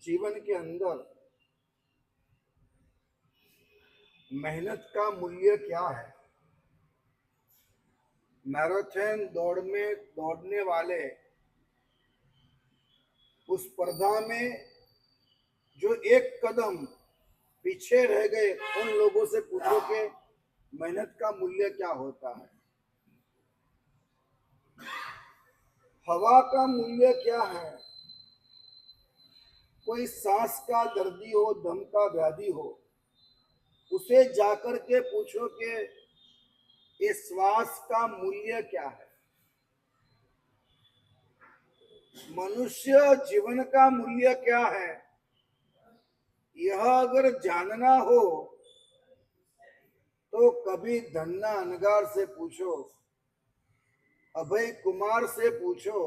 जीवन के अंदर मेहनत का मूल्य क्या है। मैराथन दौड़ में दौड़ने वाले उस स्पर्धा में जो एक कदम पीछे रह गए उन लोगों से पूछो कि मेहनत का मूल्य क्या होता है। हवा का मूल्य क्या है। कोई सांस का दर्दी हो, दम का व्याधि हो, उसे जाकर के पूछो कि इस श्वास का मूल्य क्या है। मनुष्य जीवन का मूल्य क्या है, यह अगर जानना हो तो कभी धन्ना अनगार से पूछो, अभय कुमार से पूछो,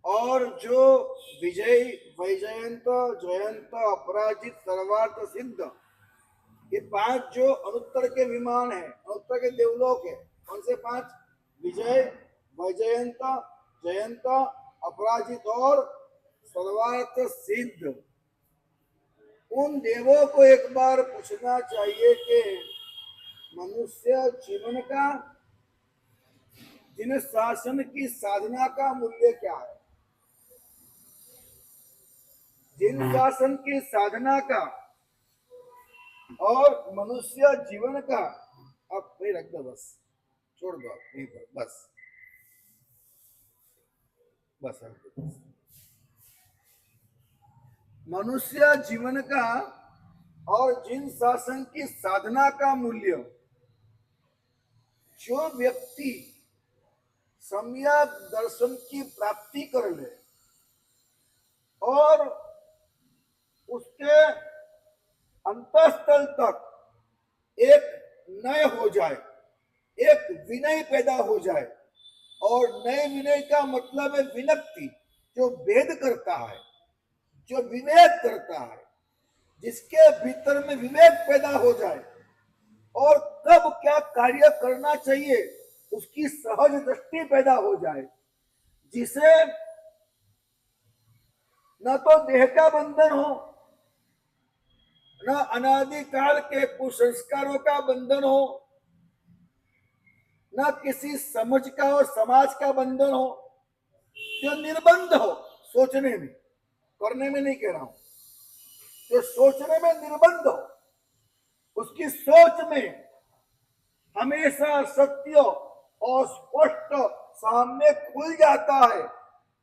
और जो विजय, वैजयंत, जयंत, अपराजित, सर्वार्थ सिद्ध, ये 5 जो अनुत्तर के विमान है, अनुत्तर के देवलोक है, कौन से 5? विजय, वैजयंत, जयंत, अपराजित और सर्वार्थ सिद्ध। उन देवों को एक बार पूछना चाहिए कि मनुष्य जीवन का, जिन शासन की साधना का मूल्य क्या है। जिन शासन की साधना का और मनुष्य जीवन का, अब नहीं रख दो, बस छोड़ दो यहीं पर, बस बस रख दो। मनुष्य जीवन का और जिन शासन की साधना का मूल्य, जो व्यक्ति सम्यक दर्शन की प्राप्ति कर ले और उसके अंतःस्थल तक एक नय हो जाए, एक विनय पैदा हो जाए। और नए विनय का मतलब है विनक्ति, जो भेद करता है, जो विवेक करता है, जिसके भीतर में विवेक पैदा हो जाए और कब क्या कार्य करना चाहिए उसकी सहज दृष्टि पैदा हो जाए, जिसे न तो देह का बंधन हो, न अनादिकाल के कुसंस्कारों का बंधन हो, न किसी समझ का और समाज का बंधन हो, जो निर्बंध हो सोचने में, करने में नहीं कह रहा हूं, जो सोचने में निर्बंध हो, उसकी सोच में हमेशा सत्य और स्पष्ट सामने खुल जाता है,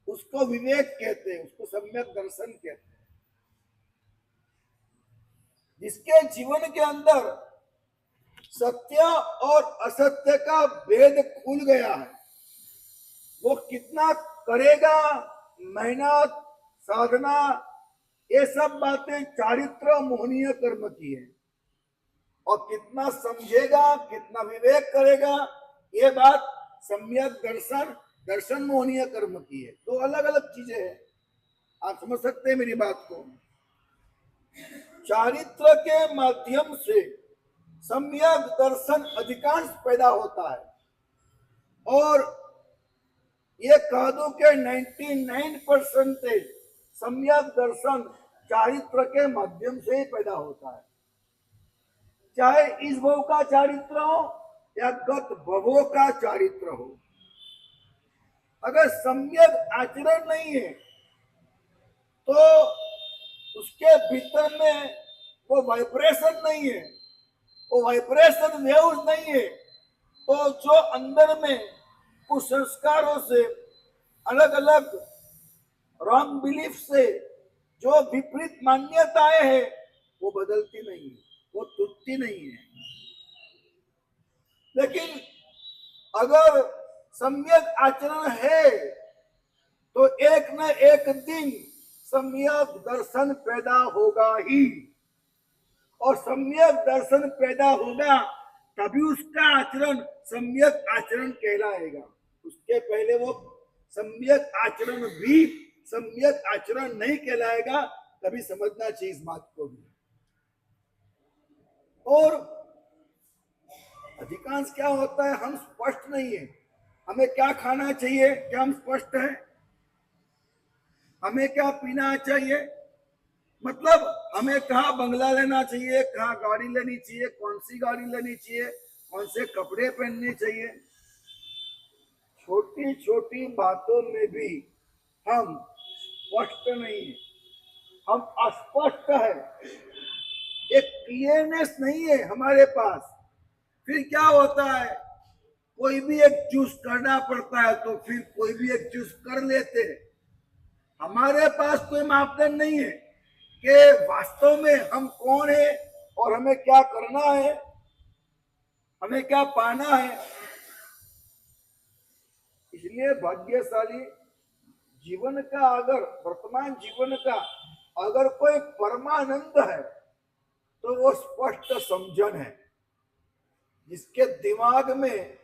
उसको विवेक कहते हैं, उसको सम्यक दर्शन कहते हैं। जिसके जीवन के अंदर सत्य और असत्य का भेद खुल गया है, वो कितना करेगा मेहनत, साधना, ये सब बातें चारित्र मोहनीय कर्म की है, और कितना समझेगा, कितना विवेक करेगा, ये बात सम्यक दर्शन, दर्शन मोहनीय कर्म की है। तो अलग अलग चीजें हैं, आप समझ सकते हैं मेरी बात को। चारित्र के माध्यम से सम्यक दर्शन अधिकांश पैदा होता है, और ये कह दो कि 99% सम्यक दर्शन चारित्र के माध्यम से ही पैदा होता है। चाहे इस भव का चारित्र हो या गत भवों का चारित्र हो, अगर सम्यक आचरण नहीं है तो उसके भीतर में वो वाइब्रेशन नहीं है, वो वाइब्रेशन वेव्स नहीं है, तो जो अंदर में कुछ संस्कारों से, अलग अलग रॉन्ग बिलीफ से जो विपरीत मान्यताएं हैं, वो बदलती नहीं है, वो टूटती नहीं है। लेकिन अगर सम्यक आचरण है तो एक न एक दिन सम्यक दर्शन पैदा होगा ही, और सम्यक दर्शन पैदा होगा तभी उसका आचरण सम्यक आचरण कहलाएगा। उसके पहले वो सम्यक आचरण भी सम्यक आचरण नहीं कहलाएगा। कभी समझना चाहिए इस बात को भी। और अधिकांश क्या होता है, हम स्पष्ट नहीं है, हमें क्या खाना चाहिए, क्या हम स्पष्ट है? हमें क्या पीना चाहिए, मतलब हमें कहाँ बंगला लेना चाहिए, कहाँ गाड़ी लेनी चाहिए, कौन सी गाड़ी लेनी चाहिए, कौन से कपड़े पहनने चाहिए। छोटी छोटी बातों में भी हम स्पष्ट नहीं है, हम अस्पष्ट है, एक क्लियरनेस नहीं है हमारे पास। फिर क्या होता है, कोई भी एक चूज करना पड़ता है तो फिर कोई भी एक चूज कर लेते हैं। हमारे पास कोई मापदंड नहीं है कि वास्तव में हम कौन है और हमें क्या करना है, हमें क्या पाना है। इसलिए भाग्यशाली जीवन का, अगर वर्तमान जीवन का अगर कोई परमानंद है तो वो स्पष्ट समझन है, जिसके दिमाग में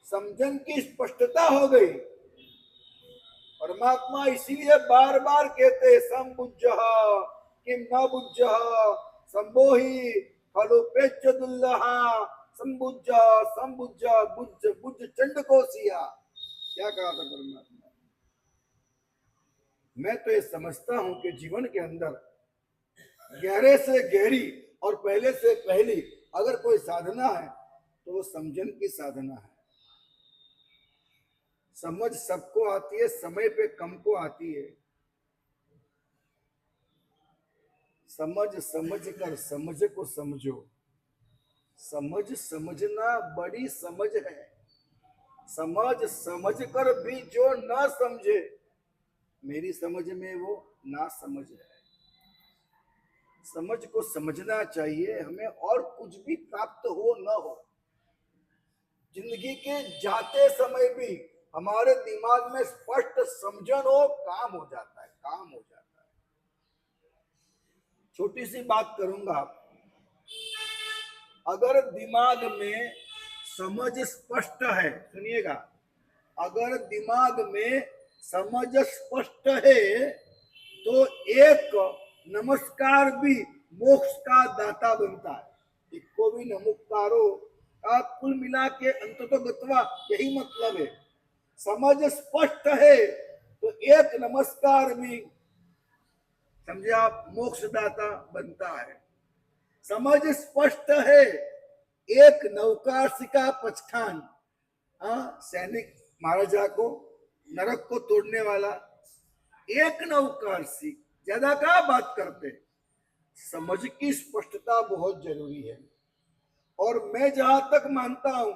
समझन की स्पष्टता हो गई। परमात्मा इसीलिए बार बार कहते संबुज्ज किम न बुज्ज संबोहि फलोपेच दुल्लहा संबुज्ज संबुज्ज बुज्ज बुज्ज चंड को सिया। क्या कहा था परमात्मा? मैं तो ये समझता हूं कि जीवन के अंदर गहरे से गहरी और पहले से पहली अगर कोई साधना है तो वो समझन की साधना है। समझ सबको आती है, समय पे कम को आती है। समझ समझ कर समझ को समझो, समझ समझना बड़ी समझ है। समझ समझ कर भी जो ना समझे, मेरी समझ में वो ना समझ है। समझ को समझना चाहिए हमें, और कुछ भी प्राप्त हो न हो, जिंदगी के जाते समय भी हमारे दिमाग में स्पष्ट समझन हो, काम हो जाता है, काम हो जाता है। छोटी सी बात करूंगा, अगर दिमाग में समझ स्पष्ट है, सुनिएगा, अगर दिमाग में समझ स्पष्ट है तो एक नमस्कार भी मोक्ष का दाता बनता है। इको भी नमुक्तारो का कुल मिला के अंततो गत्वा यही मतलब है। समझ स्पष्ट है तो एक नमस्कार भी, समझे आप, मोक्षदाता बनता है। समझ स्पष्ट है, एक नौकाशिका पचखान, सैनिक महाराजा को, नरक को तोड़ने वाला एक नौकाशी, ज्यादा क्या बात करते। समझ की स्पष्टता बहुत जरूरी है। और मैं जहां तक मानता हूं,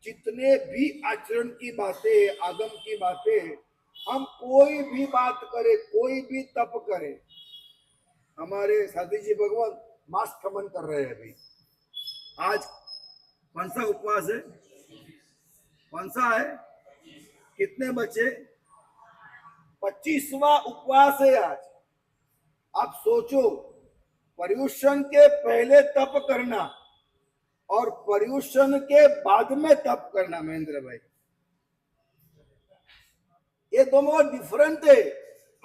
जितने भी आचरण की बातें, आगम की बातें, हम कोई भी बात करें, कोई भी तप करें, हमारे साथी जी भगवान मास खमन कर रहे हैं अभी। आज कौन सा उपवास है, कौन सा है, कितने बचे? 25वां उपवास है आज। आप सोचो, पर्युषण के पहले तप करना और पर्युषण के बाद में तप करना, महेंद्र भाई, ये दोनों डिफरेंट है।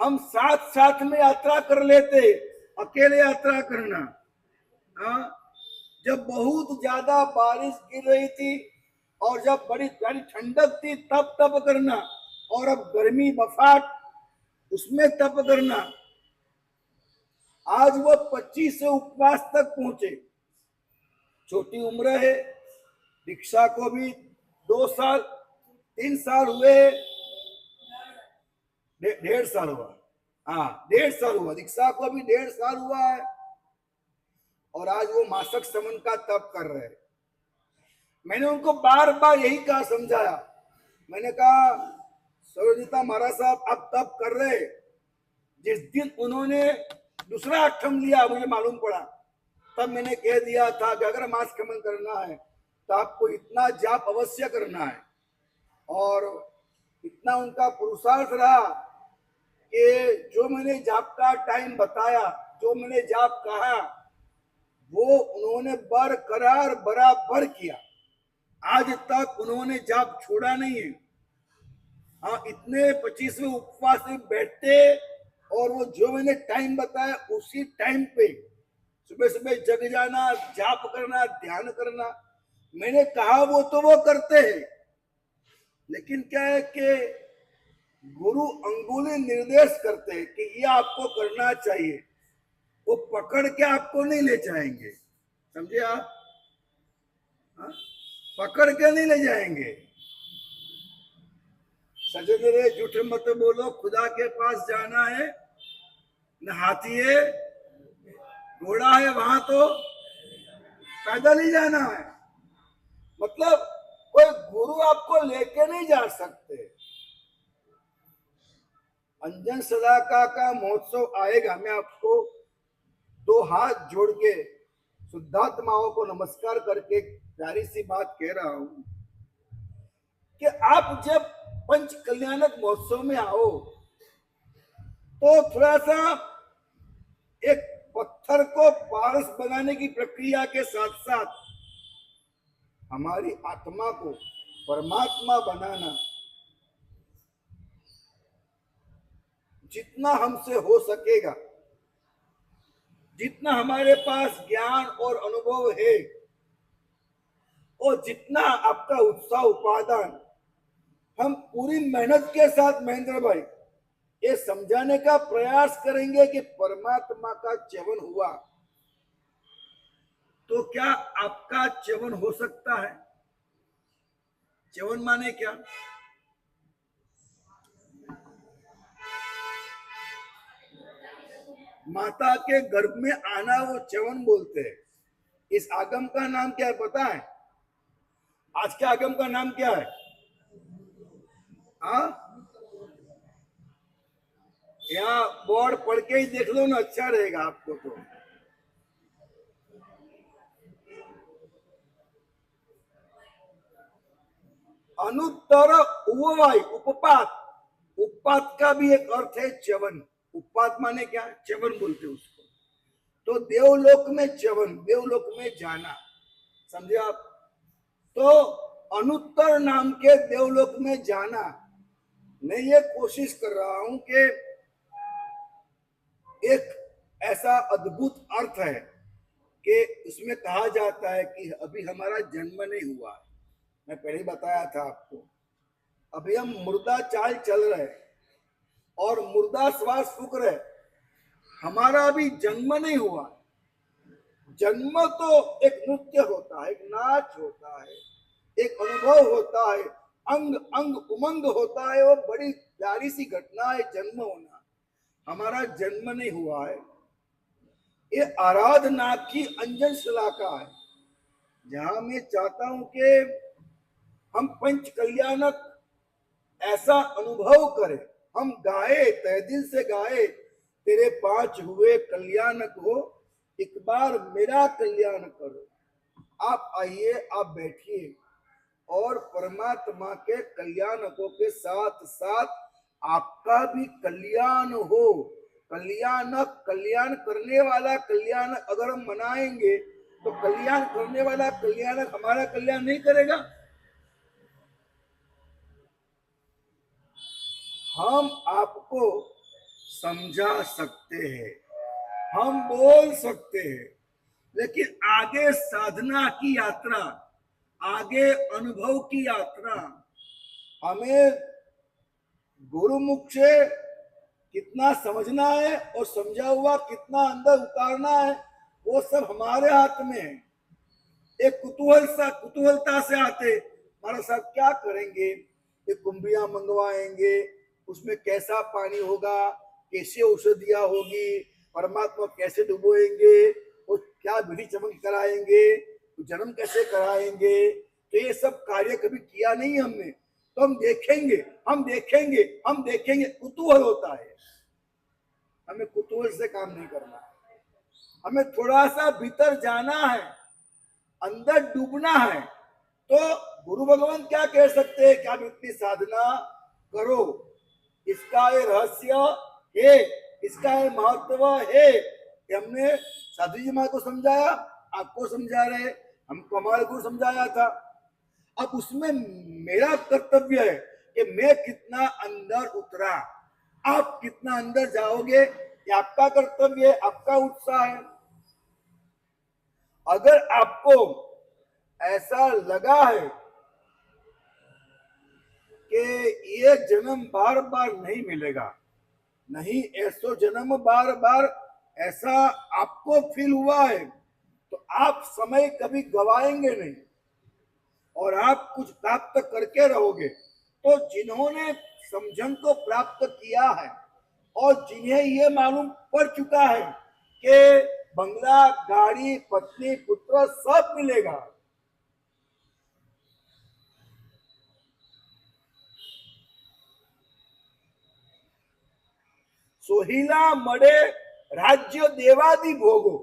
हम साथ साथ में यात्रा कर लेते, अकेले यात्रा करना। जब बहुत ज्यादा बारिश गिर रही थी और जब बड़ी बड़ी ठंडक थी तब तप करना, और अब गर्मी बफाट, उसमें तप करना। आज वो 25 से उपवास तक पहुंचे। छोटी उम्र है, दीक्षा को भी 2 साल 3 साल हुए, 1.5 साल हुआ, हाँ 1.5 साल हुआ, दीक्षा को भी 1.5 साल हुआ है। और आज वो मासक समन का तप कर रहे हैं। मैंने उनको बार बार यही कहा, समझाया, मैंने कहा सरोजिता महाराज साहब आप तप कर रहे। जिस दिन उन्होंने दूसरा अठम लिया, मुझे मालूम पड़ा, तब मैंने कह दिया था कि अगर मास खमन करना है तो आपको इतना जाप अवश्य करना है। और इतना उनका पुरुषार्थ रहा कि जो मैंने जाप का टाइम बताया, जो मैंने जाप कहा, वो उन्होंने बरकरार बराबर किया। आज तक उन्होंने जाप छोड़ा नहीं है। हाँ, इतने 25वें उपवास में बैठते और वो जो मैंने टाइम बताया उसी टाइम पे सुबह सुबह जग जाना, जाप करना, ध्यान करना। मैंने कहा वो तो वो करते हैं, लेकिन क्या है कि गुरु अंगुली निर्देश करते हैं कि ये आपको करना चाहिए, वो पकड़ के आपको नहीं ले जाएंगे, समझे आप? हा? पकड़ के नहीं ले जाएंगे। सजन रे झूठ मत बोलो, खुदा के पास जाना है, न हाथी है घोड़ा है, वहां तो पैदल ही जाना है। मतलब कोई गुरु आपको लेके नहीं जा सकते। अंजन सदाका का महोत्सव आएगा, मैं आपको दो हाथ जोड़ के शुद्धात्माओं को नमस्कार करके प्यारी सी बात कह रहा हूं कि आप जब पंच कल्याणक महोत्सव में आओ तो थोड़ा सा एक पत्थर को पारस बनाने की प्रक्रिया के साथ साथ हमारी आत्मा को परमात्मा बनाना जितना हमसे हो सकेगा, जितना हमारे पास ज्ञान और अनुभव है और जितना आपका उत्साह उपादान, हम पूरी मेहनत के साथ महेंद्र भाई ये समझाने का प्रयास करेंगे कि परमात्मा का च्यवन हुआ तो क्या आपका च्यवन हो सकता है? च्यवन माने क्या? माता के गर्भ में आना, वो च्यवन बोलते हैं। इस आगम का नाम क्या है पता है? आज के आगम का नाम क्या है? यहाँ बोर्ड पढ़ के ही देख लो ना, अच्छा रहेगा आपको। तो अनुत्तर उपवाय, उपपात, उपपात का भी एक अर्थ है च्यवन। उपपात माने क्या? च्यवन बोलते उसको। तो देवलोक में च्यवन, देवलोक में जाना, समझे आप? तो अनुत्तर नाम के देवलोक में जाना, मैं ये कोशिश कर रहा हूं कि एक ऐसा अद्भुत अर्थ है कि उसमें कहा जाता है कि अभी हमारा जन्म नहीं हुआ। मैं पहले ही बताया था आपको, अभी हम मुर्दा चाल चल रहे और मुर्दा श्वास फूक रहे, हमारा अभी जन्म नहीं हुआ। जन्म तो एक नृत्य होता है, एक नाच होता है, एक अनुभव होता है, अंग अंग उमंग होता है, वो बड़ी प्यारी सी घटना है जन्म होना। हमारा जन्म नहीं हुआ है। ये आराधना की अंजन शलाका है, जहां मैं चाहता हूं कि हम पंच कल्याणक ऐसा अनुभव करें, हम गाए, तहे दिल से गाए, तेरे पांच हुए कल्याणक हो, एक बार मेरा कल्याण करो। आप आइए, आप बैठिए और परमात्मा के कल्याणकों के साथ साथ आपका भी कल्याण हो। कल्याणक, कल्याण करने वाला कल्याण अगर हम मनाएंगे तो कल्याण करने वाला कल्याणक हमारा कल्याण नहीं करेगा। हम आपको समझा सकते हैं, हम बोल सकते हैं, लेकिन आगे साधना की यात्रा, आगे अनुभव की यात्रा, हमें गुरुमुख से कितना समझना है और समझा हुआ कितना अंदर उतारना है, वो सब हमारे हाथ में है। एक कुतूहलता से आते, हमारे साथ क्या करेंगे? एक कुंभिया मंगवाएंगे, उसमें कैसा पानी होगा, कैसे औषधियां होगी, परमात्मा कैसे डुबोएंगे, और क्या विधि चमन कराएंगे, जन्म कैसे कराएंगे। तो ये सब कार्य कभी किया नहीं हमने, तो हम देखेंगे, हम देखेंगे, हम देखेंगे, कुतूहल होता है। हमें कुतूहल से काम नहीं करना है, हमें थोड़ा सा भीतर जाना है, अंदर डूबना है। तो गुरु भगवान क्या कह सकते हैं कि आप इतनी साधना करो, इसका ये रहस्य है, इसका ये महत्व है। हमने साधु जी माँ को समझाया, आपको समझा रहे, हमको हमारे गुरु समझाया था। अब उसमें मेरा कर्तव्य है कि मैं कितना अंदर उतरा, आप कितना अंदर जाओगे, ये आपका कर्तव्य है, आपका उत्साह है। अगर आपको ऐसा लगा है कि ये जन्म बार बार नहीं मिलेगा, नहीं ऐसो जन्म बार बार ऐसा आपको फील हुआ है तो आप समय कभी गवाएंगे नहीं और आप कुछ प्राप्त करके रहोगे। तो जिन्होंने समझन को प्राप्त किया है और जिन्हें ये मालूम पड़ चुका है कि बंगला, गाड़ी, पत्नी, पुत्र सब मिलेगा, सोहिला मड़े राज्य देवादि भोगो,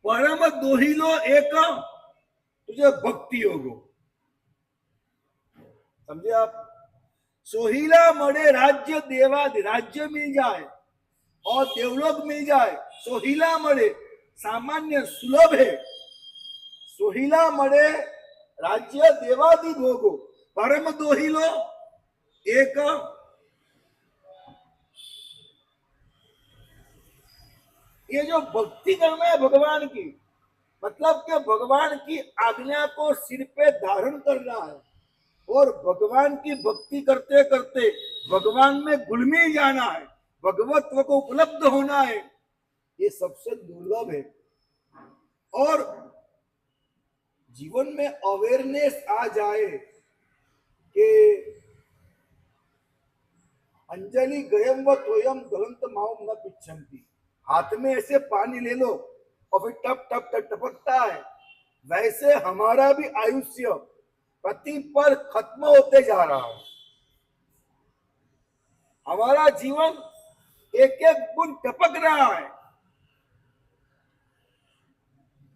परम दोहिलो एक तुझे भक्ति होगो। समझे आप? सोहिला मड़े राज्य देवादि, राज्य मिल जाए और देवलोक मिल जाए, सोहिला मड़े सामान्य सुलभ है। सोहिला मड़े राज्य देवादि भोगो, परम दोहिलो एक। ये जो भक्ति करना है भगवान की, मतलब कि भगवान की आज्ञा को सिर पे धारण करना है और भगवान की भक्ति करते करते भगवान में घुल मिल जाना है, भगवत्व को उपलब्ध होना है। ये सबसे दुर्लभ है। और जीवन में अवेयरनेस आ जाए कि अंजलि गयम व तोयम गलंत माओम न पिच्छन्ति, हाथ में ऐसे पानी ले लो और फिर टप टप टप टपकता है, वैसे हमारा भी आयुष्य प्रति पर खत्म होते जा रहा है। हमारा जीवन एक एक बूंद टपक रहा है।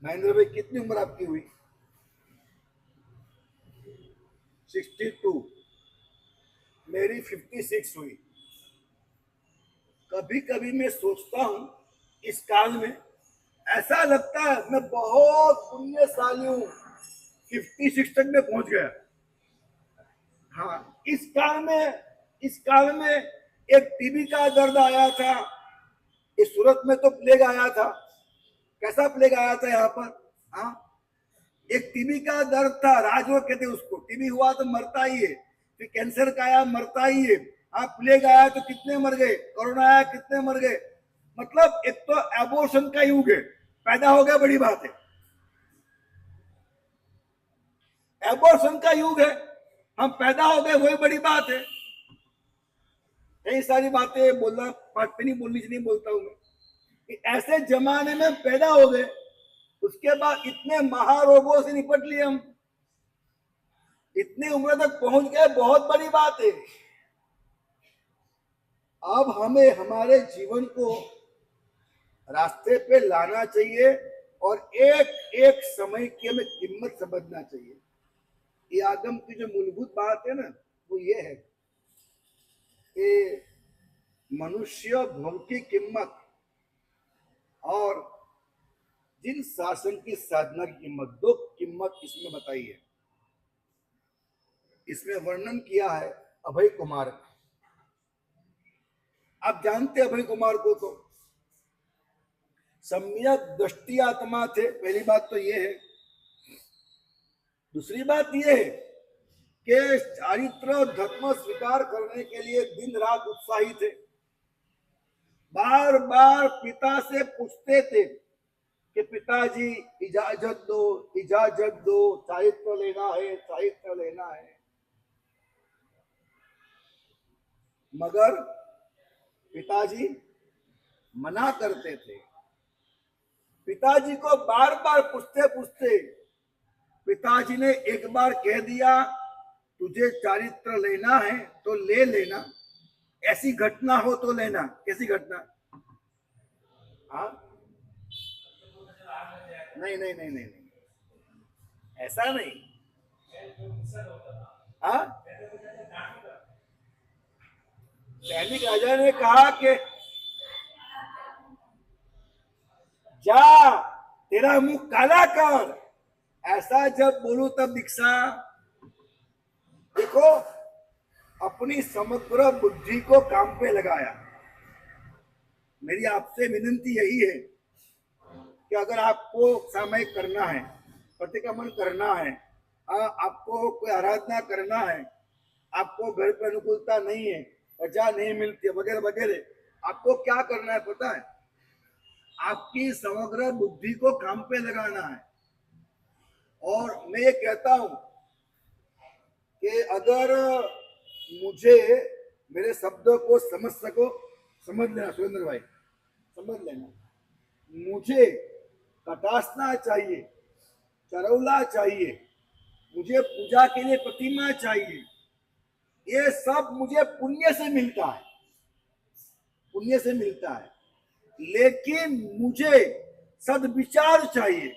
महेंद्र भाई, कितनी उम्र आपकी हुई? 62। मेरी 56 हुई। कभी कभी मैं सोचता हूं इस काल में, ऐसा लगता है मैं बहुत पुण्यशाली हूं, 56 तक में पहुंच गया। हाँ, इस काल में एक टीबी का दर्द आया था। इस सूरत में तो प्लेग आया था। कैसा प्लेग आया था यहाँ पर? हाँ, एक टीबी का दर्द था, राजरोग कहते उसको। टीबी हुआ तो मरता ही है, फिर कैंसर का आया मरता ही है। हाँ, प्लेग आया तो कितने मर गए, कोरोना आया कितने मर गए। मतलब एक तो एबॉर्शन का युग है, पैदा हो गया बड़ी बात है। एबॉर्शन का युग है, हम पैदा हो गए वही बड़ी बात है। कई सारी बातें बोलना पाठ पे नहीं बोलनी चाहिए, बोलता हूं मैं कि ऐसे जमाने में पैदा हो गए, उसके बाद इतने महारोगों से निपट लिए हम, इतनी उम्र तक पहुंच गए, बहुत बड़ी बात है। अब हमें हमारे जीवन को रास्ते पे लाना चाहिए और एक एक समय की हमें कीमत समझना चाहिए। ये आगम की जो मूलभूत बात है ना, वो ये है कि मनुष्य भोग की कीमत और जिन शासन की साधना की कीमत, दो कीमत इसमें बताई है। इसमें वर्णन किया है अभय कुमार का। आप जानते अभय कुमार को, तो सम्यक दृष्टि आत्मा थे। पहली बात तो ये है। दूसरी बात ये है कि चारित्र और धर्म स्वीकार करने के लिए दिन रात उत्साही थे। बार बार पिता से पूछते थे कि पिताजी इजाजत दो, इजाजत दो, चारित्र लेना है, चारित्र लेना है। मगर पिताजी मना करते थे। पिताजी को बार बार पूछते पूछते पिताजी ने एक बार कह दिया, तुझे चारित्र लेना है तो ले लेना, ऐसी घटना हो तो लेना। कैसी घटना? हाँ, नहीं नहीं नहीं नहीं, नहीं। ऐसा नहीं। हाँ, सैनिक राजा ने कहा कि जा तेरा मुंह काला कर। ऐसा जब बोलू तब दीक्षा। देखो, अपनी समग्र बुद्धि को काम पे लगाया। मेरी आपसे विनती यही है कि अगर आपको सामयिक करना है, प्रतिक्रमण करना है, आपको कोई आराधना करना है, आपको घर पे अनुकूलता नहीं है, रजा नहीं मिलती है, वगैरह वगैरह, आपको क्या करना है पता है? आपकी समग्र बुद्धि को काम पे लगाना है। और मैं ये कहता हूं कि अगर मुझे मेरे शब्दों को समझ सको, समझ लेना सुरेंद्र भाई, समझ लेना, मुझे कटासना चाहिए, चरौला चाहिए, मुझे पूजा के लिए प्रतिमा चाहिए, ये सब मुझे पुण्य से मिलता है, पुण्य से मिलता है। लेकिन मुझे सद्विचार चाहिए,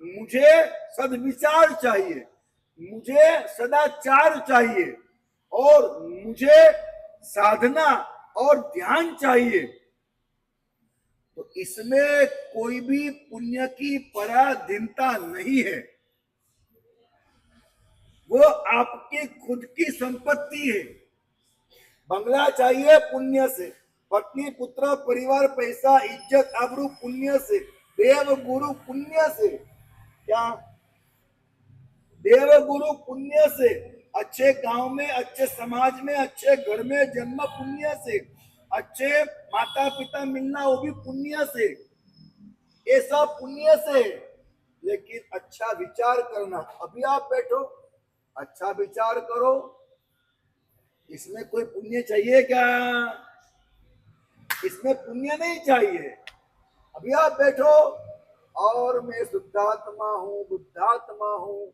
मुझे सद्विचार चाहिए, मुझे सदाचार चाहिए, और मुझे साधना और ध्यान चाहिए। तो इसमें कोई भी पुण्य की पराधीनता नहीं है, वो आपकी खुद की संपत्ति है। बंगला चाहिए पुण्य से, पत्नी पुत्र परिवार पैसा इज्जत आबरू पुण्य से, देव गुरु पुण्य से, क्या देव गुरु पुण्य से, अच्छे गांव में, अच्छे समाज में, अच्छे घर में जन्म पुण्य से, अच्छे माता पिता मिलना वो भी पुण्य से, ये सब पुण्य से। लेकिन अच्छा विचार करना, अभी आप बैठो अच्छा विचार करो, इसमें कोई पुण्य चाहिए क्या? इसमें पुण्य नहीं चाहिए। अभी आप बैठो और मैं शुद्धात्मा हूँ, बुद्धात्मा हूँ,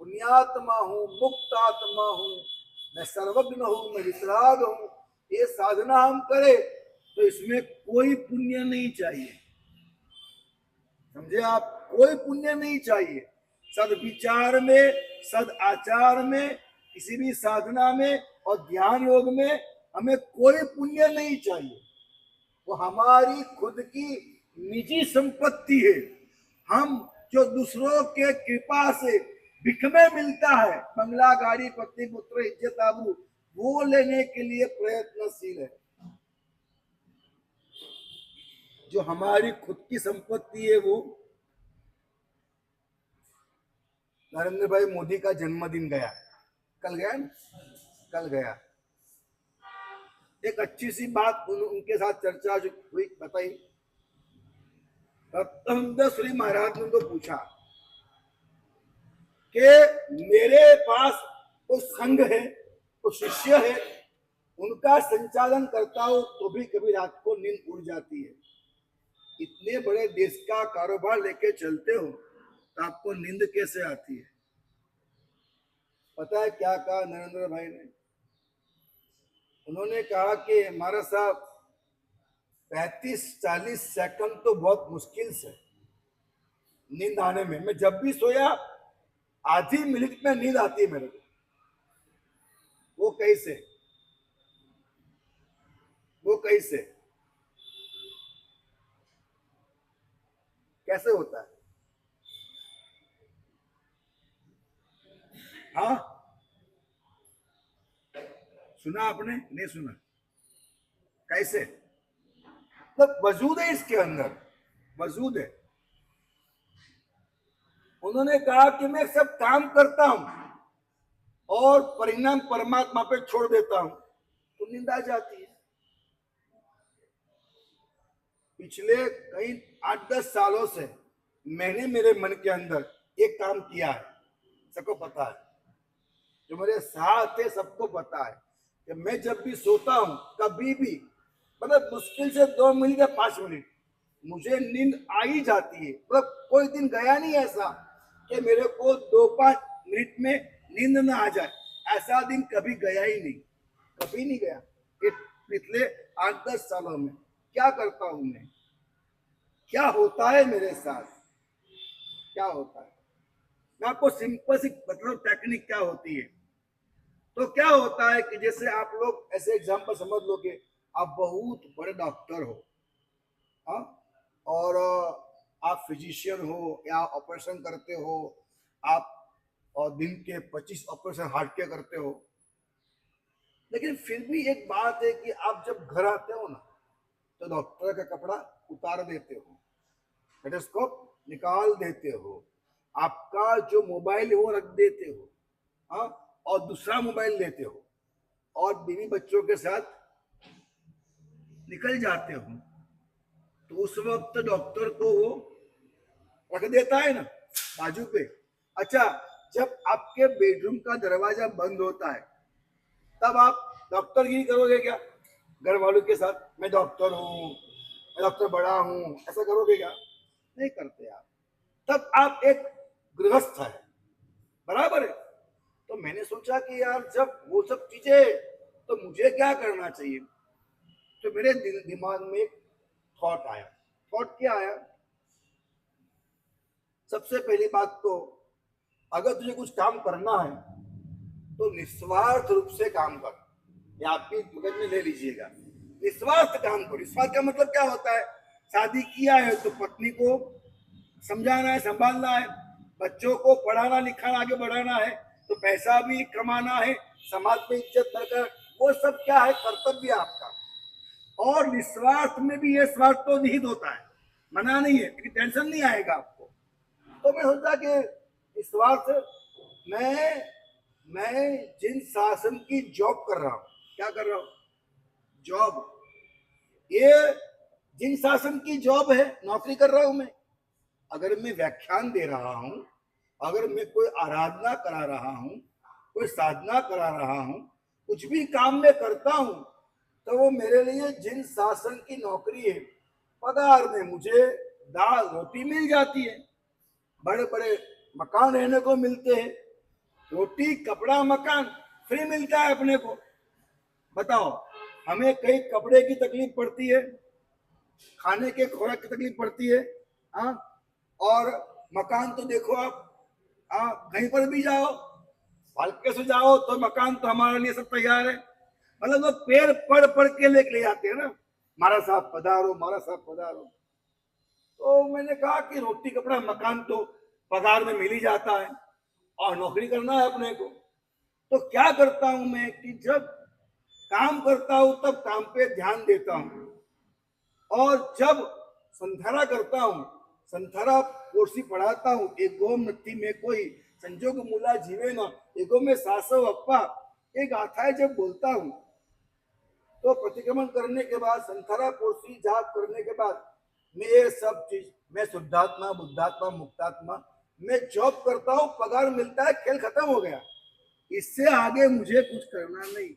पुण्यात्मा हूँ, मुक्त आत्मा हूँ, मैं सर्वज्ञ हूँ, मैं वितराग हूँ, ये साधना हम करें तो इसमें कोई पुण्य नहीं चाहिए, समझे आप? कोई पुण्य नहीं चाहिए। सद्विचार में, सद आचार में, किसी भी साधना में और ध्यान योग में हमें कोई पुण्य नहीं चाहिए, वो हमारी खुद की निजी संपत्ति है। हम जो दूसरों के कृपा से भिख में मिलता है, बंगला गाड़ी पत्नी पुत्र इज्जत आबरू, वो लेने के लिए प्रयत्नशील है। जो हमारी खुद की संपत्ति है वो, नरेंद्र भाई मोदी का जन्मदिन गया, कल गया ना, कल गया। एक अच्छी सी बात उनके साथ चर्चा जो हुई बताई, रत्नानंद श्री महाराज ने उनको पूछा कि मेरे पास तो संघ है, तो शिष्य है, उनका संचालन करता हूं तो भी कभी रात को नींद उड़ जाती है। इतने बड़े देश का कारोबार लेके चलते हो तो आपको नींद कैसे आती है? पता है क्या कहा नरेंद्र भाई ने? उन्होंने कहा कि हमारा साहब 35-40 सेकंड तो बहुत मुश्किल से नींद आने में, मैं जब भी सोया आधी मिनट में नींद आती है मेरे को। वो कैसे? वो कैसे? कैसे होता है? हाँ, सुना आपने? नहीं सुना? कैसे? मतलब वजूद है इसके अंदर, वजूद है। उन्होंने कहा कि मैं सब काम करता हूं और परिणाम परमात्मा पे छोड़ देता हूं तो नींद आ जाती है। पिछले कई 8-10 सालों से मैंने मेरे मन के अंदर एक काम किया है, सबको पता है, जो मेरे साथ है सबको पता है कि मैं जब भी सोता हूं कभी भी, मतलब मुश्किल से 2 मिनट या 5 मिनट मुझे नींद आ ही जाती है। मतलब कोई दिन गया नहीं ऐसा कि मेरे को 2-5 मिनट में नींद ना आ जाए, ऐसा दिन कभी गया ही नहीं, कभी नहीं गया। पिछले 8-10 सालों में क्या करता हूं मैं, क्या होता है मेरे साथ, क्या होता है? मैं आपको सिंपल सी मतलब टेक्निक क्या होती है। तो क्या होता है कि जैसे आप लोग ऐसे एग्जांपल समझ लो कि आप बहुत बड़े डॉक्टर हो, हाँ, और आप फिजिशियन हो या ऑपरेशन करते हो, आप और दिन के 25 ऑपरेशन हार्ट के करते हो, लेकिन फिर भी एक बात है कि आप जब घर आते हो ना तो डॉक्टर का कपड़ा उतार देते हो, स्टेथोस्कोप निकाल देते हो, आपका जो मोबाइल है वो रख देते हो, हाँ, और दूसरा मोबाइल लेते हो और बीवी बच्चों के साथ निकल जाते हो, तो उस वक्त डॉक्टर को वो रख देता है ना बाजू पे। अच्छा, जब आपके बेडरूम का दरवाजा बंद होता है तब आप डॉक्टरगिरी करोगे क्या घर वालों के साथ? मैं डॉक्टर हूँ, मैं डॉक्टर बड़ा हूँ, ऐसा करोगे क्या? नहीं करते आप। तब आप एक गृहस्थ है, बराबर है। तो मैंने सोचा कि यार जब वो सब चीजें, तो मुझे क्या करना चाहिए? तो मेरे दिमाग में एक थॉट आया। थॉट क्या आया? सबसे पहली बात तो, अगर तुझे कुछ काम करना है तो निस्वार्थ रूप से काम कर। ये आपकी मगज में ले लीजिएगा, निस्वार्थ काम करो। निस्वार्थ का मतलब क्या होता है? शादी किया है तो पत्नी को समझाना है, संभालना है, बच्चों को पढ़ाना लिखाना आगे बढ़ाना है, तो पैसा भी कमाना है, समाज में इज्जत करकर, वो सब क्या है? कर्तव्य आपका। और निस्वार्थ में भी ये स्वार्थ तो निहित होता है, मना नहीं है, क्योंकि टेंशन नहीं आएगा आपको। तो मैं सोचा कि निस्वार्थ मैं जिन शासन की जॉब कर रहा हूं, क्या कर रहा हूं? जॉब। ये जिन शासन की जॉब है, नौकरी कर रहा हूं मैं। अगर मैं व्याख्यान दे रहा हूं, अगर मैं कोई आराधना करा रहा हूं, कोई साधना करा रहा हूं, कुछ भी काम में करता हूं, तो वो मेरे लिए जिन शासन की नौकरी है, पगार में मुझे दाल रोटी मिल जाती है, बड़े बड़े मकान रहने को मिलते हैं, रोटी कपड़ा मकान फ्री मिलता है अपने को। बताओ, हमें कहीं कपड़े की तकलीफ पड़ती है, खाने के खुराक की तकलीफ पड़ती है? हाँ। और मकान तो देखो आप, हाँ, कहीं पर भी जाओ, हल्के से जाओ तो मकान तो हमारे लिए सब तैयार है। मतलब वो पैर पड़ के ले जाते हैं ना, मारा साहब पधारो, मारा साहब पधारो। तो मैंने कहा कि रोटी कपड़ा मकान तो पगार में मिल ही जाता है, और नौकरी करना है अपने को। तो क्या करता हूं मैं कि जब काम करता हूं तब काम पे ध्यान देता हूं, और जब संधारा करता हूं, संधारा पोर्सी पढ़ाता हूं, एगो मृत्यु में कोई संजोग मूला जीवे न, एगो में सासव अप्पा, ये गाथाएं जब बोलता हूं, तो प्रतिक्रमण करने के बाद, संथारा पोर्सी जाप करने के बाद, मैं ये सब चीज, मैं शुद्धात्मा, बुद्धात्मा, मुक्तात्मा, मैं जॉब करता हूँ, पगार मिलता है, खेल खत्म हो गया, इससे आगे मुझे कुछ करना नहीं।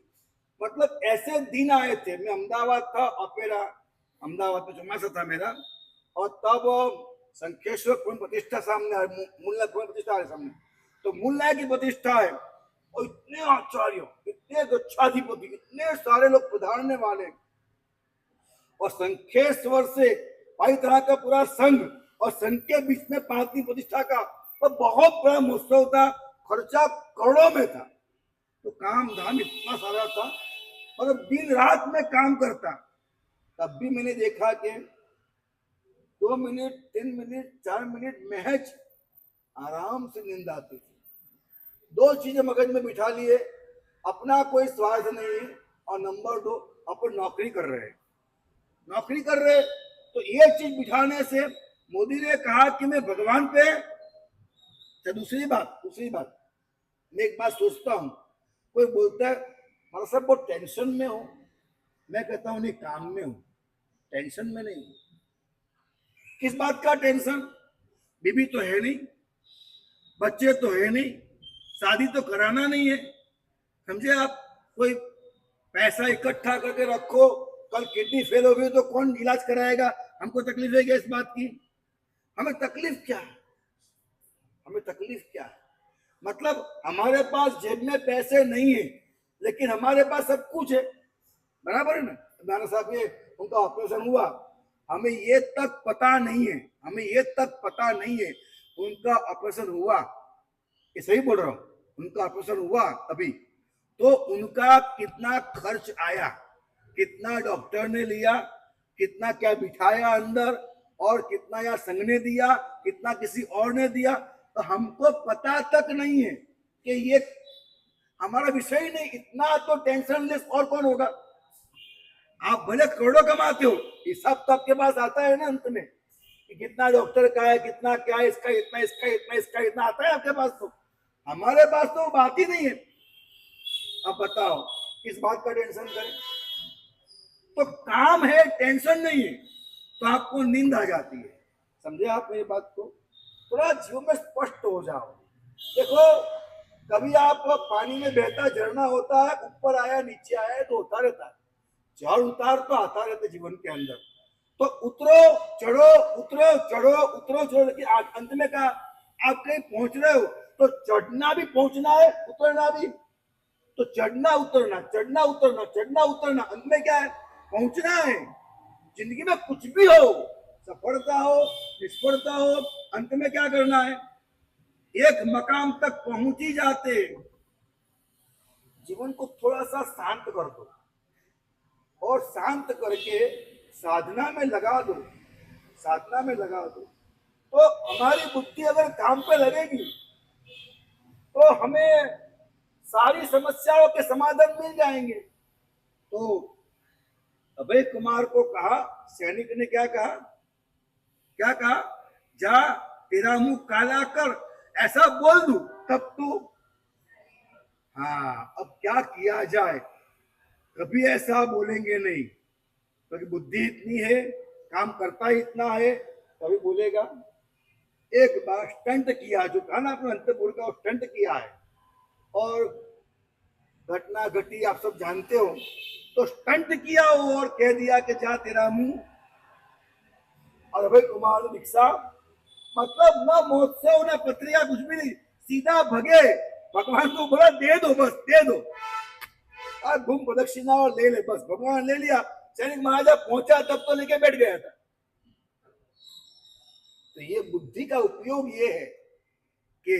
मतलब ऐसे दिन आए थे, मैं अहमदाबाद था, ऑपेरा अहमदाबाद में चौमासा था मेरा, और तब संखेश्वर पूर्ण प्रतिष्ठा सामने, मूल नायक पूर्ण प्रतिष्ठा है सामने, तो मूल नायक की प्रतिष्ठा है, और इतने आचार्य, इतने गच्छाधिपति, इतने सारे लोग पधारने वाले, और संखेश्वर से भाई तरह का पूरा संघ, और संघ के बीच में पांचवी प्रतिष्ठा का, तो बहुत बड़ा महोत्सव था, खर्चा करोड़ों में था। तो काम धाम इतना सारा था, मतलब दिन रात में काम करता। तब भी मैंने देखा कि 2 मिनट, 3 मिनट, 4 मिनट महज आराम से नींद आती थी। दो चीजें मगज में बिठा लिए, अपना कोई स्वार्थ नहीं है, और नंबर 2, अपन नौकरी कर रहे हैं। नौकरी कर रहे, तो ये चीज बिठाने से मोदी ने कहा कि मैं भगवान पे। तो दूसरी बात, मैं एक बात सोचता हूं, कोई बोलता है मारा साहब बहुत टेंशन में हो, मैं कहता हूं नहीं, काम में हूं, टेंशन में नहीं। किस बात का टेंशन? बीबी तो है नहीं, बच्चे तो है नहीं, शादी तो कराना नहीं है, समझे आप? कोई पैसा इकट्ठा करके रखो, कल किडनी फेल हो गई तो कौन इलाज कराएगा? हमको तकलीफ है क्या इस बात की? हमें तकलीफ क्या है? हमें तकलीफ क्या है? मतलब हमारे पास जेब में पैसे नहीं है, लेकिन हमारे पास सब कुछ है, बराबर है ना? नाना साहब ये उनका ऑपरेशन हुआ, हमें ये तक पता नहीं है, हमें ये तक पता नहीं है उनका ऑपरेशन हुआ, ये सही बोल रहा हूं, उनका ऑपरेशन हुआ तभी, तो उनका कितना खर्च आया, कितना डॉक्टर ने लिया, कितना क्या बिठाया अंदर, और कितना या संघ ने दिया, कितना किसी और ने दिया, तो हमको पता तक नहीं है कि ये हमारा विषय ही नहीं। इतना तो टेंशन लेस और कौन होगा? आप भले करोड़ों कमाते हो, हिसाब तो आपके पास आता है ना अंत में, कि कितना डॉक्टर का है, कितना क्या है, इसका इतना, इसका इतना, इसका इतना आता है आपके पास। तो हमारे पास तो बात ही नहीं है। अब बताओ किस बात का टेंशन करें? तो काम है, टेंशन नहीं है, तो आपको नींद आ जाती है। समझे आप मेरी बात को? थोड़ा जीवन में स्पष्ट हो जाओ। देखो, कभी आप पानी में बहता झरना होता है, ऊपर आया नीचे आया तो होता रहता है, चढ़ उतार तो आता रहता जीवन के अंदर। तो उतरो चढ़ो, उतरो चढ़ो, उतरो चढ़ो, लेकिन अंत में कहा आप कहीं पहुंच रहे हो तो चढ़ना भी पहुंचना है, उतरना भी। तो चढ़ना उतरना, चढ़ना उतरना, चढ़ना उतरना, अंत में क्या है? पहुंचना है। जिंदगी में कुछ भी हो, सफलता हो निष्फलता हो, अंत में क्या करना है? एक मकाम तक पहुंच ही जाते। जीवन को थोड़ा सा शांत कर दो और शांत करके साधना में लगा दो, साधना में लगा दो। तो हमारी बुद्धि अगर काम पे लगेगी तो हमें सारी समस्याओं के समाधान मिल जाएंगे। तो अभय कुमार को कहा, सैनिक ने क्या कहा? क्या कहा? जा तेरा मुंह काला कर, ऐसा बोल दूं तब तू। हाँ, अब क्या किया जाए? कभी ऐसा बोलेंगे नहीं, क्योंकि बुद्धि इतनी है, काम करता ही इतना है, कभी बोलेगा? एक बार स्टंट किया, जो कहा ना अपने अंतपुर का, स्टंट किया है और घटना घटी, आप सब जानते हो। तो स्टंट किया और कह दिया कि जा तेरा मुंह। और अभय कुमार ने दीक्षा, मतलब ना महोत्सव ना पत्रिका, कुछ भी नहीं, सीधा भगे। भगवान को बोला दे दो, बस दे दो, घूम प्रदक्षिणा और ले ले, बस। भगवान ले लिया। सैनिक महाराजा पहुंचा तब तो लेके बैठ गया था। तो ये बुद्धि का उपयोग ये है कि